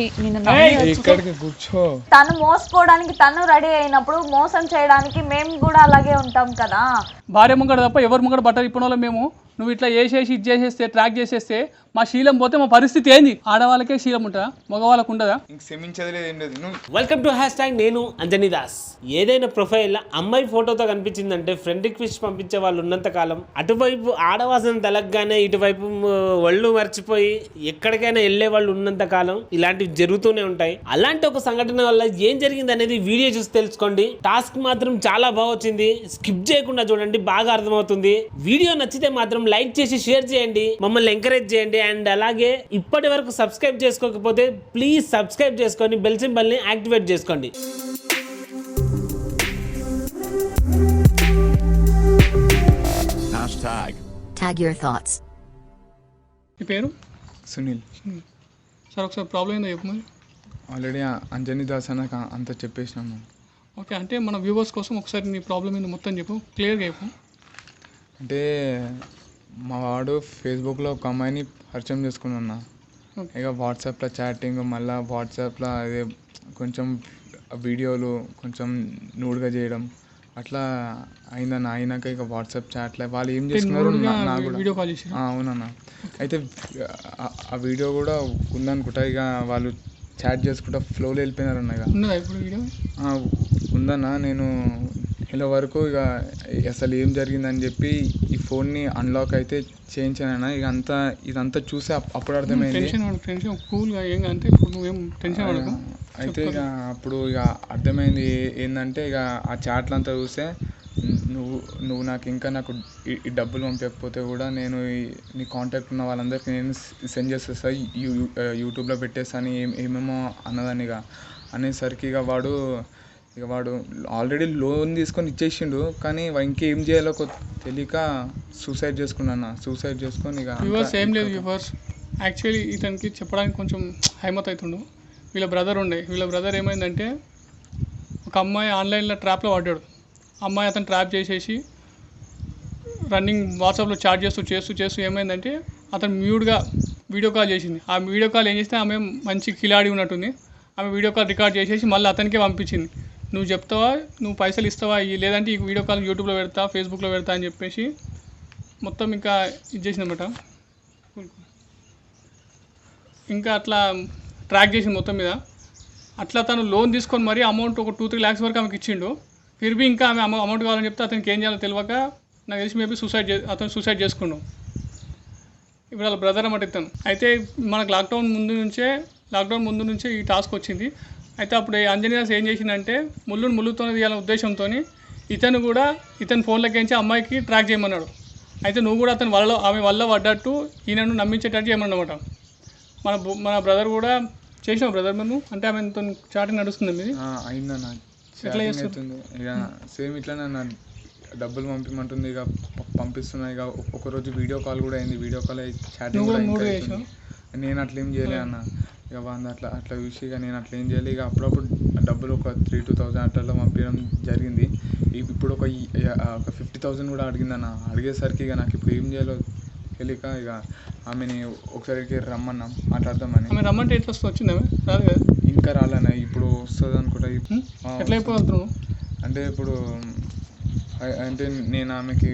ఇక్కడికి కూర్చో. తను మోసపోవడానికి తను రెడీ అయినప్పుడు మోసం చేయడానికి మేము కూడా అలాగే ఉంటాం కదా. భార్య ముంగడ తప్ప ఎవరి ముంగడ బట్టలు ఇప్పనోళ్ళం మేము. నువ్వు ఇట్లా చేసేసి ఇది చేసేస్తే ట్రాక్ చేసేస్తే మా శీలం పోతే మా పరిస్థితి ఏంది? ఆడవాళ్ళకే శీలం ఉంటుందా, మగవాళ్ళకు ఉండదా? వెల్కమ్ టు హ్యాష్ ట్యాగ్ నేను అంజనీ దాస్. ఏదైనా ప్రొఫైల్ అమ్మాయి ఫోటోతో కనిపించిందంటే ఫ్రెండ్ రిక్వెస్ట్ పంపించే వాళ్ళు ఉన్నంత కాలం అటువైపు ఆడవాసన తలగ్గానే ఇటువైపు ఒళ్ళు మర్చిపోయి ఎక్కడికైనా వెళ్ళే వాళ్ళు ఉన్నంత కాలం ఇలాంటివి జరుగుతూనే ఉంటాయి. అలాంటి ఒక సంఘటన వల్ల ఏం జరిగింది అనేది వీడియో చూసి తెలుసుకోండి. టాస్క్ మాత్రం చాలా బాగా వచ్చింది, స్కిప్ చేయకుండా చూడండి, బాగా అర్థమవుతుంది. వీడియో నచ్చితే మాత్రం లైక్ చేసి షేర్ చేయండి, మమ్మల్ని ఎంకరేజ్ చేయండి. అండ్ అలాగే ఇప్పటి వరకు సబ్స్క్రైబ్ చేసుకోకపోతే ప్లీజ్ సబ్స్క్రైబ్ చేసుకొని బెల్ సింబల్ ని యాక్టివేట్ చేసుకోండి. Tag your thoughts. మీ పేరు? సునీల్. సార్ ఒకసారి ప్రాబ్లం ఏందో చెప్పు మరి. ఆల్రెడీ అంజనీ దాస్ అన్న అంతా చెప్పేసినాము. ఓకే, అంటే మన వ్యూవర్స్ కోసం ఒకసారి నీ ప్రాబ్లం ఏందో మొత్తం చెప్పు, క్లియర్గా చెప్పు. అంటే మా వాడు ఫేస్బుక్లో ఒక అమ్మాయిని పరిచయం చేసుకున్నా. ఇక వాట్సాప్లో చాటింగ్, మళ్ళీ వాట్సాప్లో అదే కొంచెం వీడియోలు కొంచెం నూడ్గా చేయడం అట్లా అయిందన్న. అయినాక ఇక వాట్సాప్ చాట్లో వాళ్ళు ఏం చేసుకున్నారు నాకు కూడా. అవునన్న. అయితే ఆ వీడియో కూడా ఉందనుకుంటా. ఇక వాళ్ళు చాట్ చేసుకుంటా ఫ్లోలో వెళ్ళిపోయినారన్న. ఇక ఉందన్న. నేను ఇలా వరకు ఇక అసలు ఏం జరిగిందని చెప్పి ఈ ఫోన్ని అన్లాక్ అయితే చేయించానన్నా. ఇక ఇదంతా చూసి అప్పుడు అర్థమైంది. అయితే ఇక అప్పుడు ఇక అర్థమైంది ఏంటంటే ఇక ఆ చాట్లు అంతా చూస్తే నువ్వు నాకు ఈ డబ్బులు పంపించకపోతే కూడా నేను నీ కాంటాక్ట్ ఉన్న వాళ్ళందరికీ నేను సెండ్ చేసేస్తా, యూట్యూబ్లో పెట్టేస్తాను ఏమేమో అన్నదాన్ని. ఇక అనేసరికి ఇక వాడు ఆల్రెడీ లోన్ తీసుకొని ఇచ్చేసిండు, కానీ ఇంకేం చేయాలో తెలియక సూసైడ్ చేసుకున్నాను. సూసైడ్ చేసుకొని ఇక ఏం లేదు వ్యూవర్స్. యాక్చువల్లీ ఇతనికి చెప్పడానికి కొంచెం హైమత్ అవుతుండు. వీళ్ళ బ్రదర్ ఏమైందంటే ఒక అమ్మాయి ఆన్లైన్లో ట్రాప్లో పడ్డాడు. అమ్మాయి అతను ట్రాప్ చేసేసి రన్నింగ్ వాట్సాప్లో చాట్ చేస్తూ ఏమైందంటే అతను మ్యూట్గా వీడియో కాల్ చేసింది. ఆ వీడియో కాల్ ఏం చేస్తే ఆమె మంచి కిలాడి ఉన్నట్టుంది. ఆమె వీడియో కాల్ రికార్డ్ చేసేసి మళ్ళీ అతనికే పంపించింది. నువ్వు చెప్తావా, నువ్వు పైసలు ఇస్తావా, లేదంటే ఈ వీడియో కాల్ యూట్యూబ్లో పెడతా, ఫేస్బుక్లో పెడతా అని చెప్పేసి మొత్తం ఇంకా ఇది చేసిందన్నమాట. ఇంకా అట్లా ట్రాక్ చేసింది మొత్తం మీద. అట్లా తను లోన్ తీసుకొని మరీ అమౌంట్ ఒక 2-3 lakhs వరకు ఆమెకి ఇచ్చిండు. ఫిర్బీ ఇంకా ఆమె అమౌంట్ కావాలని చెప్తే అతనికి ఏం చేయాలో తెలియక నాకు తెలిసి మేబీ అతను సూసైడ్ చేసుకున్నాడు. ఇప్పుడు వాళ్ళ బ్రదర్ అన్నమాట ఇతను. అయితే మనకు లాక్డౌన్ ముందు నుంచే ఈ టాస్క్ వచ్చింది. అయితే అప్పుడు అంజనీ దాస్ ఏం చేసిందంటే ముళ్ళుతో తీయాలనే ఉద్దేశంతో ఇతను ఫోన్లోకించి అమ్మాయికి ట్రాక్ చేయమన్నాడు. అయితే నువ్వు కూడా ఆమె వల్ల పడ్డట్టు ఈయనను నమ్మించేటట్టు చేయమన్నమాట. మన బ్రదర్ కూడా చేసినావు బ్రదర్ మేము, అంటే ఆమె చాటింగ్ నడుస్తుంది మీది అయిందన్న. ఎట్లా చేస్తుంది ఇక సేమ్ ఇట్లానే నా డబ్బులు పంపిమంటుంది. ఇక పంపిస్తున్నా. ఇక ఒకరోజు వీడియో కాల్ కూడా అయింది. వీడియో కాల్ చాటింగ్ కూడా నేను అట్లా ఏం చేయలే అన్న. ఇక వాళ్ళు అట్లా చూసి ఇక నేను అట్లా ఏం చేయలేదు. ఇక అప్పుడప్పుడు డబ్బులు ఒక 3,000-2,000 అట్లా పంపించడం జరిగింది. ఇప్పుడు ఒక 50,000 కూడా అడిగిందన్న. అడిగేసరికి ఇక నాకు ఇప్పుడు ఏం చేయాలో తెలియక ఇక ఆమెని ఒకసారికి రమ్మన్నాం మాట్లాడదామని. రమ్మంటే ఎట్లా వచ్చింది? రాదు కదా ఇంకా రాలేనా? ఇప్పుడు వస్తుంది అనుకుంటా. ఎట్లా అయిపోతున్నావు అంటే ఇప్పుడు అంటే నేను ఆమెకి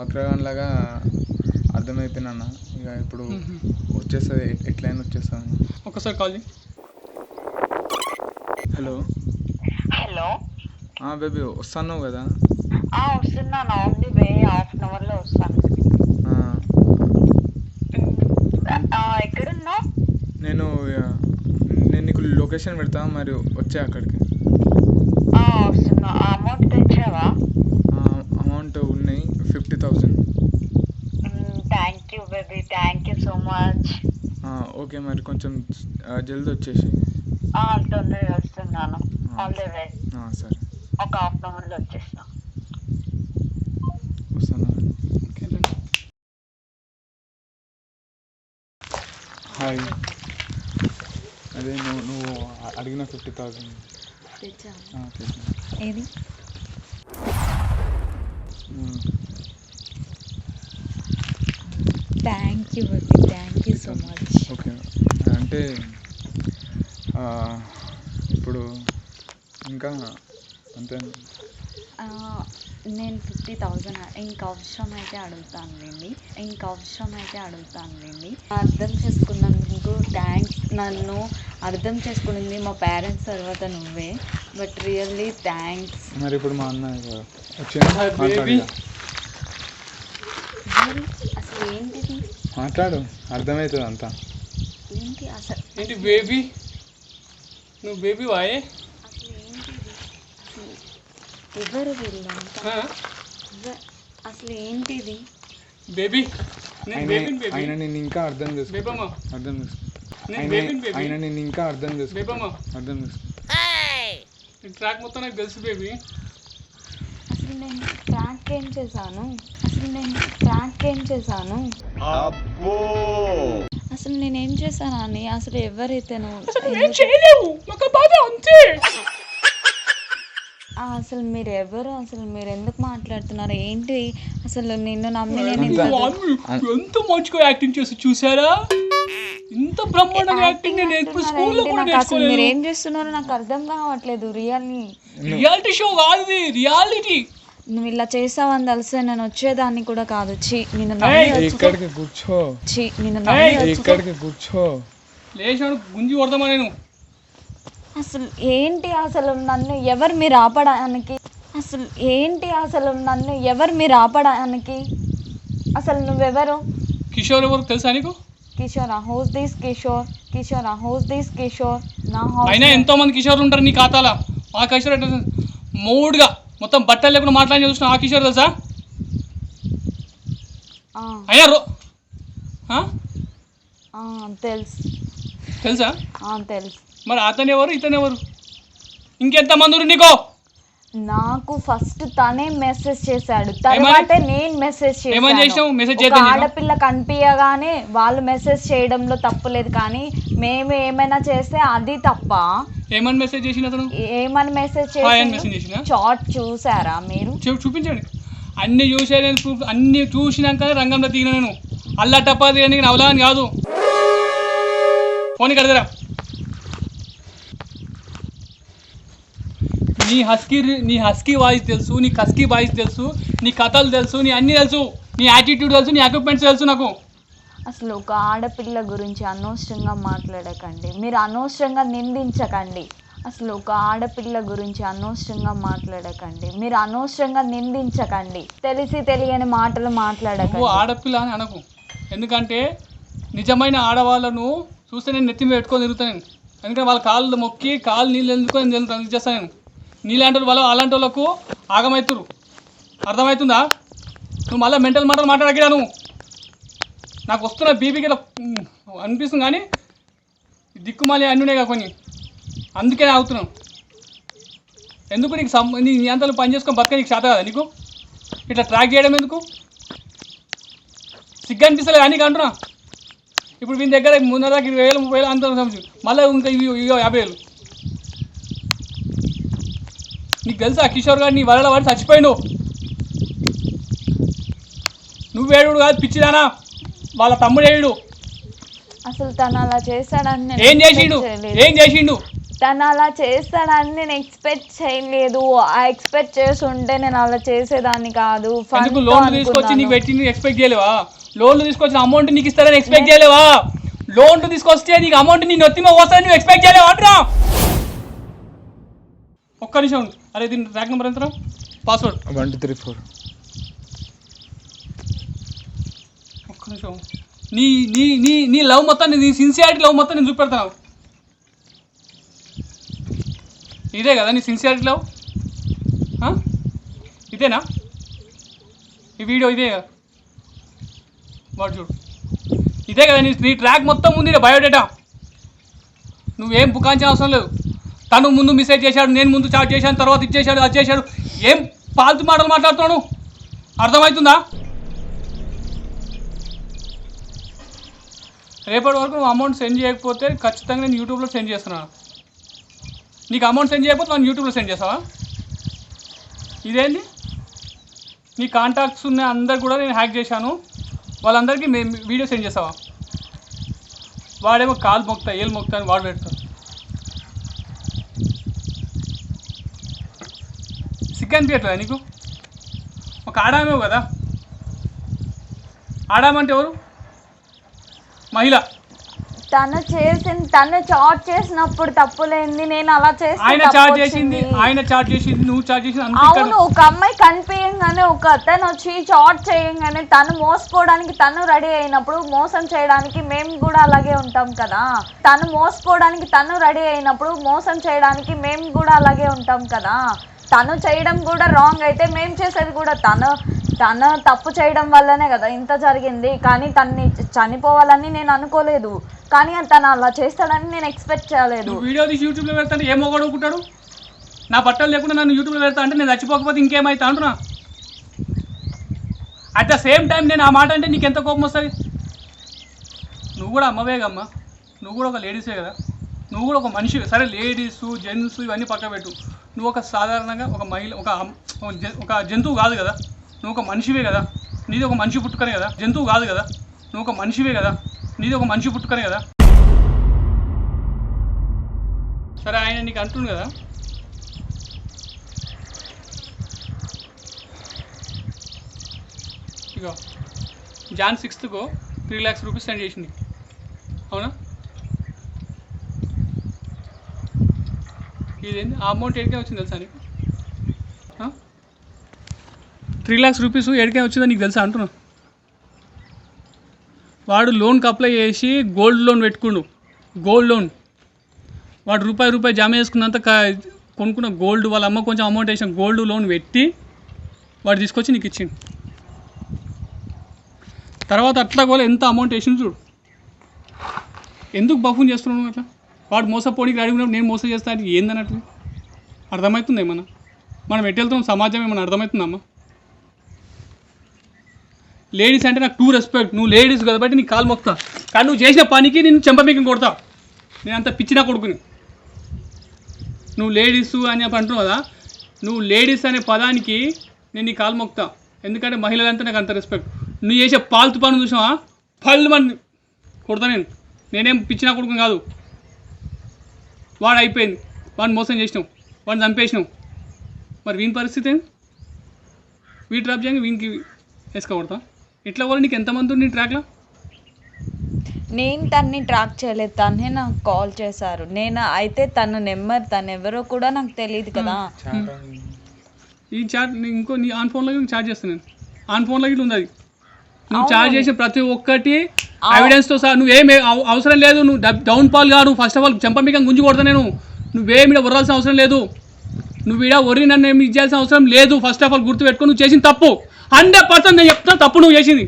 హక్రగాన్లాగా అర్థమైపోయినా. ఇక ఇప్పుడు వచ్చేస్తుంది, ఎట్లయినా వచ్చేస్తాను. ఒకసారి కాల్ చేయి. హలో బేబీ, వస్తాను కదా? వస్తున్నాను. ఓన్లీ వే హాఫ్ అన్ అవర్లో వస్తాను. ఎక్కడున్నా? నేను నీకు లొకేషన్ పెడతా, మరి వచ్చే అక్కడికి. వస్తున్నా. అమౌంట్ తెచ్చావా? అమౌంట్ ఉన్నాయి 50,000. Thank you baby, thank you so much. Okay, మరి కొంచెం జల్దీ వచ్చేసి. తొందరగా వస్తున్నాను. All the way. సరే, ఒక హాఫ్ అన్ అవర్లో వచ్చేస్తా. వస్తాను. హాయ్. అదే నువ్వు అడిగిన 50,000 ఏది? Thank you baby, thank you so much. Okay, అంటే ఇప్పుడు ఇంకా అంతే. నేను 50,000 ఇంక అవసరం అయితే అడుగుతానులేండి. అర్థం చేసుకున్నందుకు థ్యాంక్స్. నన్ను అర్థం చేసుకునింది మా పేరెంట్స్ తర్వాత నువ్వే. But really thanks. మరి ఇప్పుడు మా అన్న అసలు ఏంటిది? మాట్లాడు, అర్థమవుతుంది అంతా. ఏంటి అసలు? ఏంటి బేబీ, నువ్వు బేబీ వాయే? అసలు ఏంటిది? అసలు ఎవరు వీళ్ళంతా? అసలు ఏంటిది? బేబీ నేను బేబీని బేబీ. ఆయన నేను ఇంకా అర్థం బేబమ్మ నేను బేబీని బేబీ. ఆయన నేను ఇంకా అర్థం బేబమ్మ చేసుకో. ఈ ట్రాక్ మొత్తం నాకు తెలుసు బేబీ. అసలు నేను ట్రాక్ ఏం చేశాను? అసలు నేనేం చేశాను అని? అసలు ఎవరైతే చేయలేవు, ఒక బాధ అంతే. అసలు మీరు ఎవరు? అసలు మీరు ఎందుకు మాట్లాడుతున్నారు? ఏంటి అసలు? నిన్ను నమ్మి నేను ఎంత మంచిగా యాక్టింగ్ చేసి చూసారా? ఇంత బ్రహ్మాండంగా యాక్టింగ్ నేను ఎప్పుడు స్కూల్లో కూడా అసలు మీరు ఏం చేస్తున్నారో నాకు అర్థం కావట్లేదు. రియాలిటీ షో కాదు ఇది, రియాలిటీ. నువ్వు ఇలా చేసావని తెలిసే నేను వచ్చేదాన్ని కూడా కాదు. ఇక్కడికి కూర్చో, లేచాడు గుంజి కొడతామా నేను? అసలు ఏంటి? అసలు నన్ను ఎవరు మీరు ఆపడానికి? అసలు నువ్వెవరు? కిషోర్ ఎవరు తెలుసా నీకు? కిషోరా? హౌస్ దిస్ కిషోర్ నా హౌస్. అయినా ఎంతో మంది కిషోర్లు ఉంటారు నీ ఖాతాలో. ఆ కిషోర్ అంటే మూడుగా మొత్తం బట్టలు లేకుండా మాట్లాడి చూసిన ఆ కిషోర్ తెలుసా? అయ్యా తెలుసా? తెలుసు. మరి అతను ఎవరు, ఇతను ఎవరు? ఇంకెంత మంది నీకో? నాకు ఫస్ట్ తనే మెసేజ్ చేశాడు, తర్వాత నేను మెసేజ్ చేశాను. ఆడపిల్ల కనిపించగానే వాళ్ళు మెసేజ్ చేయడంలో తప్పులేదు, కానీ మేము ఏమైనా చేస్తే అది తప్ప. ఏమని మెసేజ్ చేసిన అతను? ఏమని మెసేజ్ చేసిన? చాట్ చూసారా మీరు? చూపించండి. అన్ని చూసే నేను ప్రూఫ్ అన్ని చూసినాక రంగంలో దిగిన నేను. అల్లా టప్పా దిగడానికి నా అవలాని కాదు. ఫోన్ కడదరా. నీ హస్కీ వాయిస్ తెలుసు, నీ కస్కీ వాయిస్ తెలుసు, నీ కథలు తెలుసు, నీ అన్నీ తెలుసు, నీ యాటిట్యూడ్ తెలుసు, నీ ఎక్విప్మెంట్స్ తెలుసు నాకు. అసలు ఒక ఆడపిల్ల గురించి అనవసరంగా మాట్లాడకండి, మీరు అనవసరంగా నిందించకండి. తెలిసి తెలియని మాటలు మాట్లాడకండి. ఆడపిల్ల అని అనకు, ఎందుకంటే నిజమైన ఆడవాళ్ళను చూస్తే నేను నెత్తి మీద పెట్టుకొని తిరుగుతాను. ఎందుకంటే వాళ్ళ కాళ్ళు మొక్కి కాళ్ళు నీళ్ళు ఎందుకొని నేను చేస్తాను. నేను నీలాంటి వాళ్ళు అలాంటి వాళ్ళకు ఆగమవుతురు. అర్థమవుతుందా? నువ్వు మళ్ళీ మెంటల్ మాటలు మాట్లాడగడా? నువ్వు నాకు వస్తున్న బీపీకి అనిపిస్తుంది, కానీ దిక్కుమాలి అన్నునేగా కొన్ని, అందుకే నేను అవుతున్నాను. ఎందుకు నీకు నీ అంతలో పని చేసుకొని బతక నీకు చేత కదా? నీకు ఇట్లా ట్రాక్ చేయడం ఎందుకు? సిగ్గు అనిపిస్తలేదు అని అంటున్నా. ఇప్పుడు వీని దగ్గర 20,000 30,000 అంత మళ్ళీ ఇంకా ఇవి 50,000. నీకు తెలుసా కిషోర్ గారు నీ వల్ల వాడు చచ్చిపోయిండు. నువ్వేడు కాదు పిచ్చిదానా, వాళ్ళ తమ్ముడు ఏడు. అసలు తను అలా చేస్తాడని ఏం చేసిండు? తను అలా చేస్తాడని నేను ఎక్స్పెక్ట్ చేయలేదు. ఎక్స్పెక్ట్ చేసి ఉంటే నేను అలా చేసేదాన్ని కాదు. లోన్లు తీసుకొచ్చి నీకు పెట్టి ఎక్స్పెక్ట్ చేయలేవా? లోన్లు తీసుకొచ్చిన అమౌంట్ నీకు ఇస్తారని ఎక్స్పెక్ట్ చేయలేవా? లోన్లు తీసుకొస్తే నీకు అమౌంట్ నీ నొత్తిమ వస్తారని నువ్వు ఎక్స్పెక్ట్ చేయలేవా అంటున్నా? ఒక్క నిమిషం. అరే దీని ట్రాక్ నెంబర్ ఎంత? పాస్వర్డ్ 1234. ఒక్క నిమిషం. నీ నీ నీ నీ లవ్ మొత్తాన్ని, నీ సిన్సియారిటీ లవ్ మొత్తం నేను చూపెడతాను. ఇదే కదా నీ సిన్సియారిటీ లవ్? ఇదేనా ఈ వీడియో? ఇదే కదా వాడు చూడు, ఇదే కదా నీ ట్రాక్ మొత్తం ఉంది బయోడేటా. నువ్వేం బుకాంచిన అవసరం లేదు. తను ముందు మెసేజ్ చేశాడు, నేను ముందు చాట్ చేశాను, తర్వాత ఇచ్చేసాడు, అది చేశాడు. ఏం పాల్తు మాటలు మాట్లాడుతున్నాను? అర్థమవుతుందా? రేపటి వరకు నువ్వు అమౌంట్ సెండ్ చేయకపోతే ఖచ్చితంగా నేను యూట్యూబ్లో సెండ్ చేస్తున్నాను. నీకు అమౌంట్ సెండ్ చేయకపోతే నేను యూట్యూబ్లో సెండ్ చేస్తావా? ఇదేంటి? నీ కాంటాక్ట్స్ ఉన్న అందరు కూడా నేను హ్యాక్ చేశాను, వాళ్ళందరికీ వీడియో సెండ్ చేస్తావా? వాడేమో కాలు మొక్తా ఏళ్ళు మొక్తా అని వాడు పెడతాడు. సిగ్గు అనిపించట్లేదా నీకు? ఒక ఆడామే కదా, ఆడామంటే ఎవరు? మహిళ. తను చాట్ చేసినప్పుడు తప్పులేంది, నేను అలా చేస్తే ఆయన చాట్ చేసింది, నువ్వు చాట్ చేసింది. అవును, ఒక అమ్మాయి కనిపించగానే ఒక అతను వచ్చి చాట్ చేయగానే తను మోసపోవడానికి తను రెడీ అయినప్పుడు మోసం చేయడానికి మేము కూడా అలాగే ఉంటాం కదా. తను మోసపోవడానికి తను రెడీ అయినప్పుడు మోసం చేయడానికి మేము కూడా అలాగే ఉంటాం కదా. తను చేయడం కూడా రాంగ్ అయితే మేము చేసేది కూడా తను తప్పు చేయడం వల్లనే కదా ఇంత జరిగింది. కానీ తన్ని చనిపోవాలని నేను అనుకోలేదు, కానీ తను అలా చేస్తాడని నేను ఎక్స్పెక్ట్ చేయలేదు. వీడియో తీసి యూట్యూబ్లో పెడతాను, ఏమో కొడుకుంటాడు. నా బట్టలు లేకుండా నన్ను యూట్యూబ్లో పెడతా అంటే నేను చచ్చిపోకపోతే ఇంకేమైతా అంటున్నా. అట్ ద సేమ్ టైం నేను ఆ మాట అంటే నీకు ఎంత కోపం వస్తుంది? నువ్వు కూడా అమ్మవేగమ్మా, నువ్వు కూడా ఒక లేడీసే కదా, నువ్వు కూడా ఒక మనిషి. సరే లేడీస్ జెంట్స్ ఇవన్నీ పక్క పెట్టు, నువ్వు ఒక సాధారణంగా ఒక మహిళ, ఒక జంతువు కాదు కదా, నువ్వు ఒక మనిషివే కదా, నీది ఒక మనిషి పుట్టుకనే కదా. జంతువు కాదు కదా, నువ్వు ఒక మనిషివే కదా, నీది ఒక మనిషి పుట్టుకనే కదా. సరే ఆయన నీకు అంటుంది కదా, ఇగో Jan 6th 3 lakhs rupees send చేసింది, అవునా? ఇదేంటి ఆ అమౌంట్ ఎడికే వచ్చింది తెలుసా నీకు? 3 lakhs రూపీస్ ఎడికే వచ్చిందో నీకు తెలుసా అంటున్నా. వాడు లోన్కి అప్లై చేసి గోల్డ్ లోన్ పెట్టుకుండు, గోల్డ్ లోన్. వాడు రూపాయి జమ చేసుకున్నంత కొనుక్కున్న గోల్డ్, వాళ్ళ అమ్మ కొంచెం అమౌంట్ వేసిన గోల్డ్ లోన్ పెట్టి వాడు తీసుకొచ్చి నీకు ఇచ్చిండు. తర్వాత అట్లా కూడా ఎంత అమౌంట్ వేసింది చూడు. ఎందుకు బఫూన్ చేస్తున్నావు అట్లా? వాడు మోసపోనికి రెడీ ఉన్నప్పుడు నేను మోసం చేస్తాను ఏందన్నట్లు అర్థమవుతుంది ఏమన్నా? మనం ఎటు వెళ్తున్నాం సమాజం ఏమన్నా అర్థమవుతుందమ్మా? లేడీస్ అంటే నాకు టూ రెస్పెక్ట్, నువ్వు లేడీస్ కాబట్టి నీకు కాలు మొక్తా, కానీ నువ్వు చేసిన పనికి నేను చెంపమీకం కొడతా. నేను అంత పిచ్చినా కొడుకుని. నువ్వు లేడీసు అని అంటున్నావు కదా, నువ్వు లేడీస్ అనే పదానికి నేను నీ కాలు మొక్తా, ఎందుకంటే మహిళలంతా నాకు అంత రెస్పెక్ట్. నువ్వు చేసే పాల్తు పనులు చూసావా, పళ్ళు మంది కొడతా. నేనేం పిచ్చినా కొడుకుని కాదు. వాడు అయిపోయింది, వాడిని మోసం చేసినావు, వాడిని చంపేసినావు. మరి వీని పరిస్థితి ఏంటి? వీటి డ్రాప్ చేయంగా వీనికి వేసుకోకూడతా? ఇట్లా కూడా నీకు ఎంతమంది నీ ట్రాక్లో? నేను తన్ని ట్రాక్ చేయలేదు, తనే నాకు కాల్ చేశారు. నేను అయితే తన నెంబర్ తను ఎవరో కూడా నాకు తెలియదు కదా. ఈ చాట్ ఇంకో నీ ఆన్ ఫోన్లో చార్జ్ చేస్తాను నేను, ఆన్ ఫోన్లో ఇట్లా ఉంది అది. నువ్వు చార్జ్ చేసిన ప్రతి ఒక్కటి ఎవిడెన్స్తో సహా. నువ్వేమి అవసరం లేదు, నువ్వు డౌన్ పాల్ కాదు. ఫస్ట్ ఆఫ్ ఆల్ చెంపమీకం గుంజి కొడతా నేను. నువ్వేమి వరాల్సిన అవసరం లేదు, నువ్వు ఈడ ఒరి నన్ను ఏమి ఇచ్చేయాల్సిన అవసరం లేదు. ఫస్ట్ ఆఫ్ ఆల్ గుర్తుపెట్టుకో, నువ్వు చేసిన తప్పు 100% నేను చెప్తున్నా, తప్పు నువ్వు చేసింది.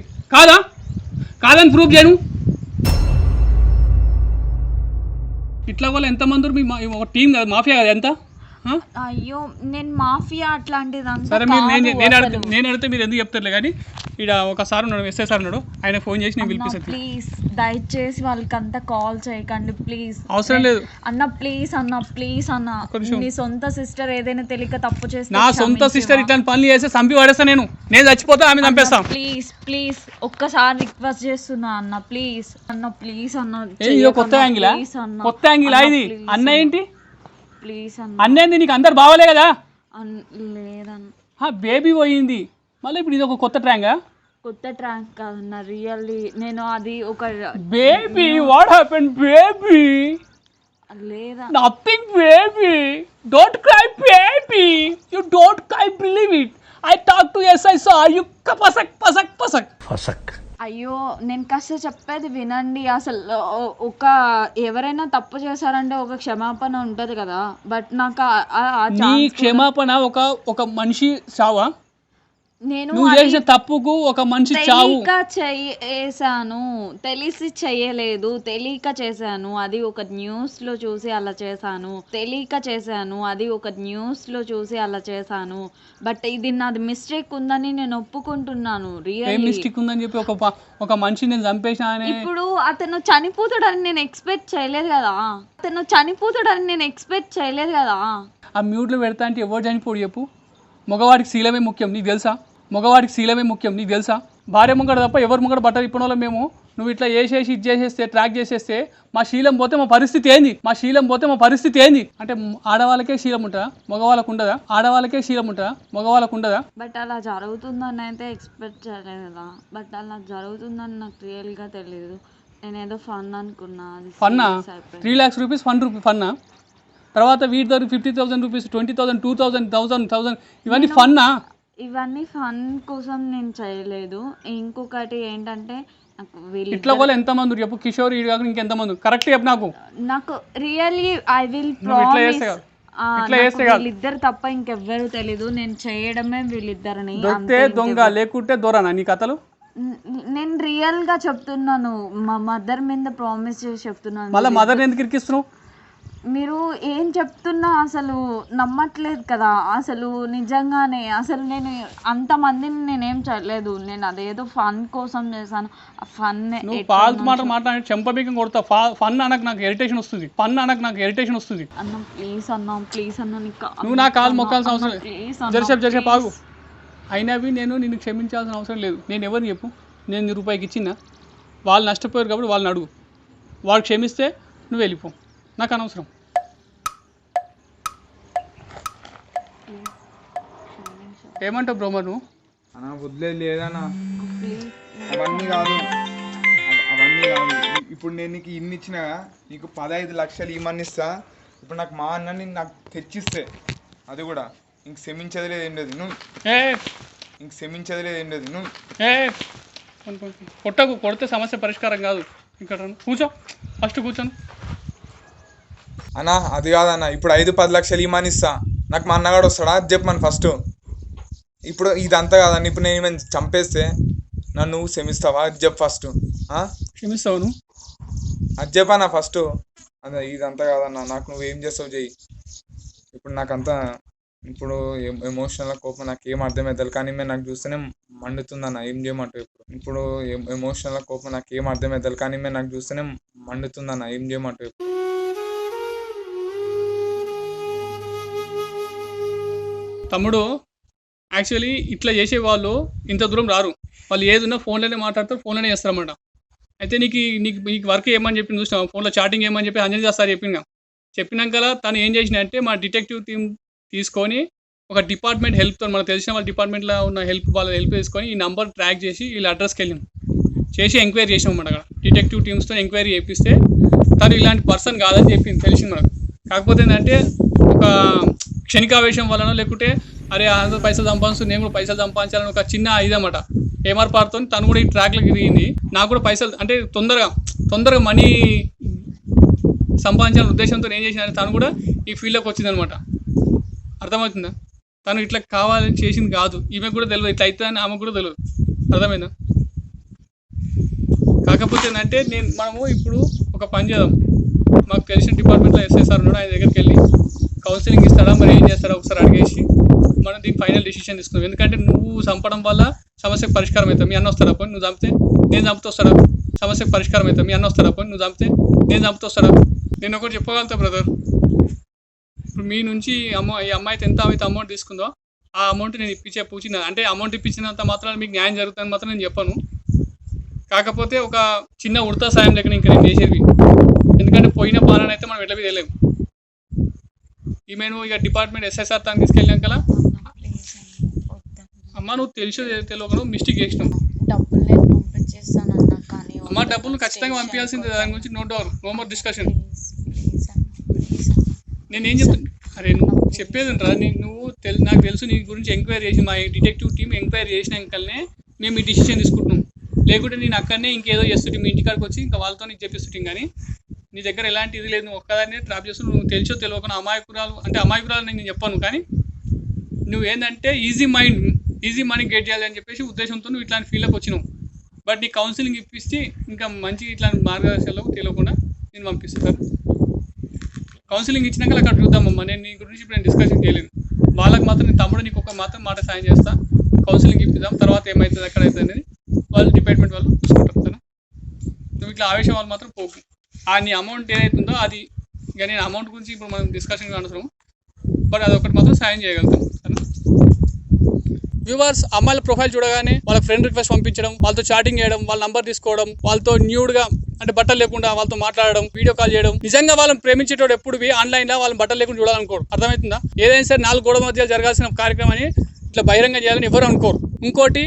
కాదని ప్రూఫ్ చేయను. ఇట్లా వాళ్ళు ఎంతమంది మీ ఒక టీం కదా, మాఫియా కదా ఎంత? అయ్యో నేను మాఫియా అట్లాంటిది. సరే నేను అడిగితే మీరు ఎందుకు చెప్తారులే. కానీ ఇక్కడ ఒక సార్ ఉన్నాడు, ఎస్ఐ సార్ ఉన్నాడు, ఆయన ఫోన్ చేసి నేను పిలిపిస్తాను. ప్లీజ్ దయచేసి వాళ్ళకి అంతా కాల్ చేయకండి ప్లీజ్. అవసరం లేదు అన్న, ప్లీజ్ అన్న. నీ సొంత సిస్టర్ ఏదైనా తెలియక తప్పు చేస్తే నా సొంత సిస్టర్ ఇట్లాంటి పనులు చేస్తే చంపి పడేస్తా. నేను చచ్చిపోతా, ఆమె చంపేస్తా. ప్లీజ్ ఒక్కసారి రిక్వెస్ట్ చేస్తున్నా అన్న, ప్లీజ్ అన్న. కొత్త యాంగిల్ ఇది అన్న ఏంటి? ప్లీజ్ అన్నేంది? నీకు అందరు బావాలే కదా. లేదన్న, బేబీ పోయింది మళ్ళీ ఇప్పుడు ఇది ఒక కొత్త ట్రాంకా? కొత్త ట్రాంక్ కాదన్న, రియల్లీ నేను అది ఒక బేబీ. What happened baby? లేదా nothing baby. Don't cry baby, you don't cry, believe it. I talk to SI sir, you పసక్. అయ్యో నేను కాస్త చెప్పేది వినండి. అసలు ఎవరైనా తప్పు చేశారంటే ఒక క్షమాపణ ఉంటది కదా, బట్ నాకు నీ క్షమాపణ ఒక మనిషి చావా? నువ్వు చేసిన తప్పుకు ఒక మనిషి చావు. చేశాను, తెలిసి చెయ్యలేదు, తెలియక చేశాను. అది ఒక న్యూస్ లో చూసి అలా చేశాను. బట్ ఇది నాది మిస్టేక్ ఉందని నేను ఒప్పుకుంటున్నాను. రియల్ మిస్టేక్ ఉందని చెప్పి ఒక మనిషిని నేను చంపేసా. ఇప్పుడు అతను చనిపోతాడని నేను ఎక్స్పెక్ట్ చేయలేదు కదా. ఆ మ్యూట్ లో పెడతా అంటే ఎవరు చనిపోడు చెప్పు? మగవాడికి శీలమే ముఖ్యం, నీకు తెలుసా? భార్య ముంగడ తప్ప ఎవరి ముంగడ బట్టలు ఇప్పని వాళ్ళం మేము. నువ్వు ఇట్లా చేసేసి ఇది చేసేస్తే ట్రాక్ చేసేస్తే మా శీలం పోతే మా పరిస్థితి ఏంది అంటే ఆడవాళ్ళకే శీలం ఉంటుందా, మగవాళ్ళకు ఉండదా? ఆడవాళ్ళకే శీలం ఉంటుందా, మగవాళ్ళకు ఉండదా? బట్ అలా జరుగుతుందని అయితే ఎక్స్పెక్ట్ చేయలేదు కదా. బట్ అలా జరుగుతుందని నాకు రియల్గా తెలియదు. నేను ఏదో ఫన్ అనుకున్నా. ఫన్నా 3 lakhs రూపీస్ ఫన్నా? తర్వాత వీటి దగ్గర 50,000 రూపీస్, 20,000, 2,000, 1,000 ఇవన్నీ ఫన్నా? ఇవన్నీ ఫన్ కోసం నేను చేయలేదు. ఇంకొకటి ఏంటంటే నాకు ఇట్లా కూడా ఎంతమంది చెప్పు, కిషోర్ ఈడు కాకుండా ఇంకెంతమంది కరెక్ట్ చెప్పు నాకు రియల్లీ ఐ విల్ వీళ్ళిద్దరు తప్ప ఇంకెవ్వరు తెలీదు. నేను చేయడమే వీళ్ళిద్దరిని. దొరికితే దొంగ లేకుంటే దొరనా నీ కథలు? నేను రియల్ గా చెప్తున్నాను, మా మదర్ మీద ప్రామిస్ చేసి చెప్తున్నాను. మళ్ళీ మదర్ ఎందుకు ఇరికిస్తున్నావు? మీరు ఏం చెప్తున్నా అసలు నమ్మట్లేదు కదా. అసలు నిజంగానే అసలు నేను అంతమందిని నేనేం చేయలేదు. నేను అదేదో ఫన్ కోసం చేశాను. ఆ ఫన్ నువ్వు పాల్తు మాట మాట్లాడి చెంపబీకం కొడతా. ఫన్ అనకు నాకు ఇరిటేషన్ వస్తుంది. అన్న ప్లీజ్ అన్న నువ్వు నా కాలు మొక్కాల్సిన అవసరం లేదు. జరిసేపు ఆగు. అయినవి నేను నిన్ను క్షమించాల్సిన అవసరం లేదు. నేను ఎవరిని చెప్పు, నేను రూపాయికి ఇచ్చిందా? వాళ్ళు నష్టపోయారు కాబట్టి వాళ్ళని అడుగు. వాళ్ళు క్షమిస్తే నువ్వు వెళ్ళిపో, నాకు అనవసరం. ఏమంటావు బ్రో మరి నువ్వు? అన్నా వదిలేదు లేదన్నా, అవన్నీ కాదు. ఇప్పుడు నేను నీకు ఇన్ని ఇచ్చినా, నీకు 15 లక్షలు ఇమ్మని ఇస్తా. ఇప్పుడు నాకు మా అన్నని నాకు తెచ్చిస్తే అది కూడా ఇంక క్షమించేది లేదు ఏం లేదు. నువ్వు ఇంక క్షమించేది లేదు ఏం లేదు. నువ్వు కొట్టకు, కొడితే సమస్య పరిష్కారం కాదు. ఇక్కడ కూర్చో, ఫస్ట్ కూర్చోను. అన్నా అది కాదన్నా, ఇప్పుడు 5-10 లక్షలు ఇమ్మని ఇస్తా. నాకు మా అన్నగాడు వస్తాడా అది చెప్పమని ఫస్ట్. ఇప్పుడు ఇదంతా కాదన్న, ఇప్పుడు నేను ఏమైనా చంపేస్తే నన్ను క్షమిస్తావా అది చెప్పు ఫస్ట్. క్షమిస్తావు నువ్వు? అది చెప్పన్నా ఫస్ట్. అదే ఇదంతా కాదన్నా, నాకు నువ్వేం చేస్తావు చెయ్యి. ఇప్పుడు నాకంతా ఇప్పుడు ఎమోషనల్ కోపం నాకు ఏం అర్థమవుతుంది, కానీ మేము నాకు చూస్తేనే మండుతుందన్న. ఏం చేయమంటావు? ఇప్పుడు ఎమోషనల్ కోపం నాకు ఏం అర్థమవుతుంది, కానీ మేము నాకు చూస్తేనే మండుతుందన్న. ఏం చేయమంటావు? తమ్ముడు, యాక్చువల్లీ ఇట్లా చేసే వాళ్ళు ఇంత దూరం రారు. వాళ్ళు ఏదున్నా ఫోన్లోనే మాట్లాడతారు, ఫోన్లోనే చేస్తారన్నమాట. అయితే నీకు వర్క్ ఏమని చెప్పి చూసినావు, ఫోన్లో చాటింగ్ ఏమని చెప్పి అంజనీ దాస్ సార్ చెప్పినాక తను ఏం చేసినంటే మా డిటెక్టివ్ టీమ్ తీసుకొని ఒక డిపార్ట్మెంట్ హెల్ప్తో, మనకు తెలిసిన వాళ్ళ డిపార్ట్మెంట్లో ఉన్న వాళ్ళ హెల్ప్ తీసుకొని ఈ నెంబర్ ట్రాక్ చేసి వీళ్ళ అడ్రస్కి వెళ్ళాం, చేసి ఎంక్వైరీ చేసాం అన్నమాట. అక్కడ డిటెక్టివ్ టీమ్స్తో ఎంక్వైరీ చేపిస్తే తను ఇలాంటి పర్సన్ కాదని చెప్పింది, తెలిసింది మనకు. కాకపోతే ఏంటంటే ఒక క్షణికావేశం వలన, లేకుంటే అరే అందరూ పైసలు సంపాదిస్తూ నేను కూడా పైసలు సంపాదించాలని ఒక చిన్న ఇదన్నమాట ఏమార్పాటుతో తను కూడా ఈ ట్రాక్లోకి తిరిగింది. నాకు కూడా పైసలు అంటే తొందరగా మనీ సంపాదించాలనే ఉద్దేశంతో ఏం చేసిందంటే తను కూడా ఈ ఫీల్డ్లోకి వచ్చిందనమాట. అర్థమవుతుందా? తను ఇట్లా కావాలని చేసింది కాదు. ఈమెకు కూడా తెలియదు ఇట్లా అవుతుందని, ఆమెకు కూడా తెలియదు. అర్థమైందా? కాకపోతే ఏంటంటే మనము ఇప్పుడు ఒక పని చేద్దాం. మాకు తెలిసిన డిపార్ట్మెంట్లో ఎస్ఐసార్ ఉన్నాడు, ఆయన దగ్గరికి వెళ్ళి కౌన్సిలింగ్ ఇస్తాడా మరి ఏం చేస్తాడా ఒకసారి అడిగేసి మనం దీనికి ఫైనల్ డిసిషన్ తీసుకున్నాం. ఎందుకంటే నువ్వు చంపడం వల్ల సమస్యకు పరిష్కారం అవుతావు. మీ అన్న వస్తాడా పోయి, నువ్వు చంపితే నేను చంపుతూ వస్తాడా? సమస్యకు పరిష్కారం అవుతావు. మీ అన్న వస్తాడా పోయి, నువ్వు చంపితే నేను చంపుతూ వస్తాడా? నేను ఒకటి చెప్పగలుగుతా బ్రదర్, ఇప్పుడు మీ నుంచి ఈ అమ్మాయితో ఎంత అయితే అమౌంట్ తీసుకుందో ఆ అమౌంట్ నేను పూచిన అంటే అమౌంట్ ఇప్పించినంత మాత్రం మీకు న్యాయం జరుగుతుందని మాత్రం నేను చెప్పను. కాకపోతే ఒక చిన్న ఉడతా సాయం దగ్గర ఇంకా నేను చేసేది, ఎందుకంటే పోయిన పాలన అయితే మనం ఎట్లా తెలియలేము. ఈమెను ఇక డిపార్ట్మెంట్ ఎస్ఐసార్ తాను తీసుకెళ్ళాక అమ్మ నువ్వు తెలియక మిస్టేక్ చేసినావు. అమ్మ డబ్బులు ఖచ్చితంగా పంపించాల్సింది, దాని గురించి no doubt, no more discussion. నేనేం చెప్తాను, అరే నువ్వు చెప్పేది రా, నువ్వు నాకు తెలుసు నీ గురించి ఎంక్వైరీ చేసి మా డిటెక్టివ్ టీం ఎంక్వైరీ చేసినాకనే మేము ఈ డిసిషన్ తీసుకుంటున్నాం. లేకుంటే నేను అక్కడనే ఇంకేదో చేస్తుంటే మీ ఇంటికాడికి వచ్చి ఇంకా వాళ్ళతో నీకు చెప్పిస్తుంటాం. కానీ నీ దగ్గర ఎలాంటి ఇది లేదు, నువ్వు ఒక్కదాన్ని ట్రాప్ చేస్తూ నువ్వు తెలిసో తెలియకుండా అమాయకురాలు నేను చెప్పాను. కానీ నువ్వు ఏంటంటే ఈజీ మనీ గెట్ చేయాలి అని చెప్పేసి ఉద్దేశంతో నువ్వు ఇట్లాంటి ఫీల్డ్లోకి వచ్చినావు. బట్ నీ కౌన్సిలింగ్ ఇప్పిస్తే ఇంకా మంచి ఇట్లాంటి మార్గదర్శకాలకు తెలియకుండా నేను పంపిస్తాను. కౌన్సిలింగ్ ఇచ్చినాక అక్కడ చూద్దామమ్మా. నేను నీ గురించి ఇప్పుడు నేను డిస్కషన్ చేయలేను. వాళ్ళకి మాత్రం నీ తమ్ముడు నీకు ఒక మాత్రం మాట సాయం చేస్తా, కౌన్సిలింగ్ ఇప్పిద్దాం. తర్వాత ఏమవుతుంది ఎక్కడ అవుతుంది అనేది వాళ్ళు డిపార్ట్మెంట్ వాళ్ళు చూసుకుంటారు సరే. నువ్వు ఇట్లా ఆవేశం వాళ్ళు మాత్రం పోకు. నీ అమౌంట్ ఏదైతుందో అది ఇక నేను అమౌంట్ గురించి ఇప్పుడు మనం డిస్కషన్ అనవసరం, బట్ అది ఒకటి మాత్రం సాయం చేయగలుగుతాం సరే. వ్యూవర్స్ అమ్మాయిల ప్రొఫైల్ చూడగానే వాళ్ళ ఫ్రెండ్ రిక్వెస్ట్ పంపించడం, వాళ్ళతో చాటింగ్ చేయడం, వాళ్ళ నంబర్ తీసుకోవడం, వాళ్ళతో న్యూడ్గా అంటే బట్టలు లేకుండా వాళ్ళతో మాట్లాడడం, వీడియో కాల్ చేయడం. నిజంగా వాళ్ళని ప్రేమించేటోడు ఎప్పుడు ఆన్లైన్ లో వాళ్ళని బట్టలు లేకుండా చూడాలనుకోరు. అర్థమవుతుందా? ఏదైనా సరే 4 గోడల మధ్య జరగాల్సిన కార్యక్రమాన్ని ఇట్లా బహిరంగం చేయాలని ఎవరు అనుకోరు. ఇంకోటి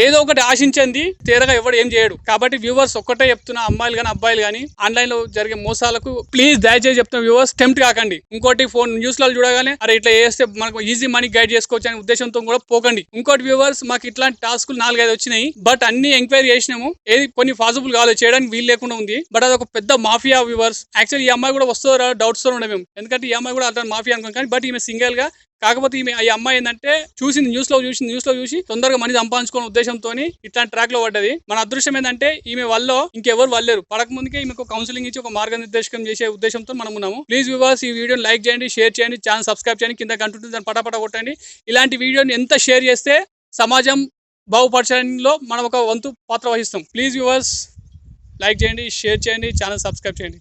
ఏదో ఒకటి ఆశించింది తీరగా ఎవరు ఏం చేయడు. కాబట్టి వ్యూవర్స్ ఒక్కటే చెప్తున్నా, అమ్మాయిలు కానీ అబ్బాయిలు కానీ ఆన్లైన్ లో జరిగే మోసాలకు ప్లీజ్ దయచేసి చెప్తున్నా వ్యూవర్స్, టెంప్ట్ కాకండి. ఇంకోటి ఫోన్ న్యూస్ లో చూడగానే అరే ఇట్లా చేస్తే మనకు ఈజీ మనీ గైడ్ చేసుకోవచ్చు అనే ఉద్దేశంతో కూడా పోకండి. ఇంకోటి వ్యూవర్స్, మాకు ఇట్లాంటి టాస్కులు 4-5 వచ్చినాయి, బట్ అన్ని ఎంక్వైరీ చేసినాము, ఏది కొన్ని పాసిబుల్ కాలేదు, చేయడానికి వీలు లేకుండా ఉంది. బట్ అది ఒక పెద్ద మాఫియా వ్యూవర్స్. యాక్చువల్లీ ఈ అమ్మాయి కూడా వస్తుందో డౌట్స్ తో ఉండే మేము, ఎందుకంటే ఈ అమ్మాయి కూడా అట్లా మాఫియా అనుకోం కానీ, బట్ ఈమె సింగిల్ గా. కాకపోతే ఈ అమ్మాయి ఏంటంటే న్యూస్ లో చూసి తొందరగా మనీ సంపాదించుకునే ఉద్దేశంతో ఇట్లాంటి ట్రాక్ లో పడ్డది. మన అదృష్టం ఏంటంటే ఈమె వల్ల ఇంకెవరు వల్లేరు. పడక ముందుకే ఈమెకు కౌన్సిలింగ్ ఇచ్చి ఒక మార్గనిర్దేశకం చేసే ఉద్దేశంతో మనం ఉన్నాము. ప్లీజ్ వ్యూవర్స్, ఈ వీడియోని లైక్ చేయండి, షేర్ చేయండి, ఛానల్ సబ్స్క్రైబ్ చేయండి, కింద కంటుంటుంది దాన్ని పటాపట కొట్టండి. ఇలాంటి వీడియోని ఎంత షేర్ చేస్తే సమాజం బాగుపరచడంలో మనం ఒక వంతు పాత్ర వహిస్తాం. ప్లీజ్ వ్యూవర్స్, లైక్ చేయండి, షేర్ చేయండి, ఛానల్ సబ్స్క్రైబ్ చేయండి.